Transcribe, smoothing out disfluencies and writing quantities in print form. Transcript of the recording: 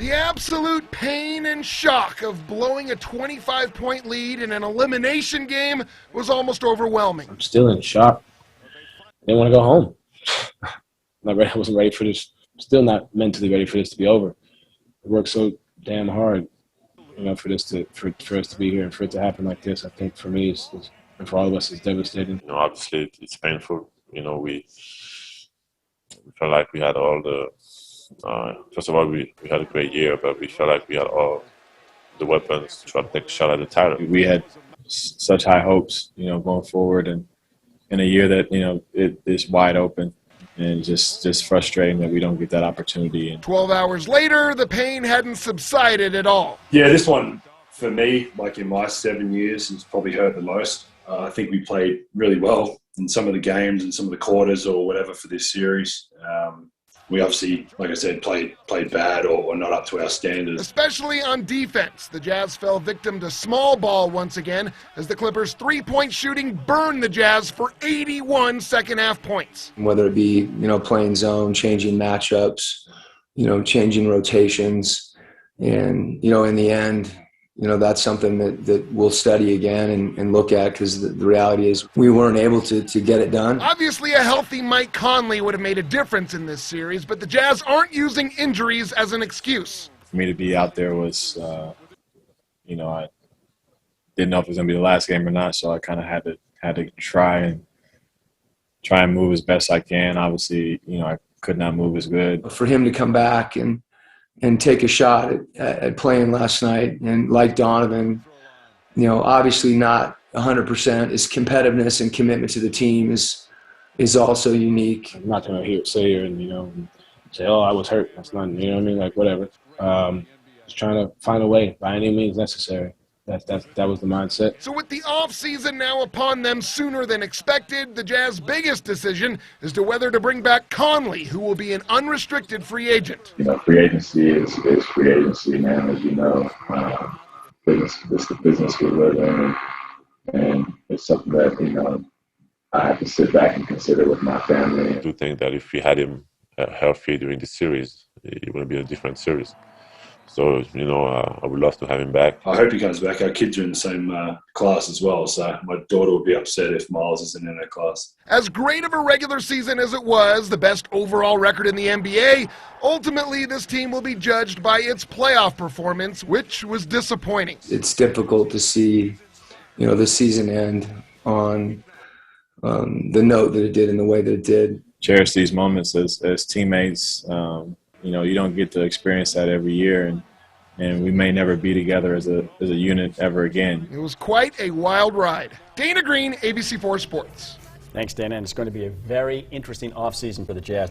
The absolute pain and shock of blowing a 25-point lead in an elimination game was almost overwhelming. I'm still in shock. I didn't want to go home. Not ready. I wasn't ready for this. Still not mentally ready for this to be over. I worked so damn hard, for us to be here and for it to happen like this. I think for me, and for all of us, it's devastating. Obviously, it's painful. We felt like we had all the. First of all, we had a great year, but we felt like we had all the weapons to try to take a shot at the title. We had such high hopes, going forward, and in a year that it is wide open, and just frustrating that we don't get that opportunity. 12 hours later, the pain hadn't subsided at all. Yeah, this one for me, like in my 7 years, has probably hurt the most. I think we played really well in some of the games and some of the quarters or whatever for this series. We obviously, like I said, played bad or not up to our standards. Especially on defense, the Jazz fell victim to small ball once again as the Clippers' three-point shooting burned the Jazz for 81 second-half points. Whether it be, playing zone, changing matchups, changing rotations, and, in the end, that's something that we'll study again and look at, because the reality is we weren't able to get it done. Obviously, a healthy Mike Conley would have made a difference in this series, but the Jazz aren't using injuries as an excuse. For me to be out there was, I didn't know if it was going to be the last game or not, so I kind of had to try and move as best I can. Obviously, I could not move as good. For him to come back and take a shot at playing last night, and like Donovan, obviously not 100%. His competitiveness and commitment to the team is also unique. I'm not going to sit here and say, "Oh, I was hurt." That's not, like whatever. Just trying to find a way by any means necessary. That was the mindset. So with the offseason now upon them sooner than expected, the Jazz's biggest decision is to whether to bring back Conley, who will be an unrestricted free agent. Free agency is free agency, man, as you know. It's the business we live in, and it's something that, I have to sit back and consider with my family. I do think that if we had him healthy during the series, it would be a different series. So, I would love to have him back. I hope he comes back. Our kids are in the same class as well, so my daughter would be upset if Miles isn't in her class. As great of a regular season as it was, the best overall record in the NBA, ultimately this team will be judged by its playoff performance, which was disappointing. It's difficult to see, the season end on the note that it did and the way that it did. Cherish these moments as teammates. You don't get to experience that every year, and we may never be together as a unit ever again. It was quite a wild ride. Dana Green, ABC4 Sports. Thanks, Dana, and it's going to be a very interesting offseason for the Jazz.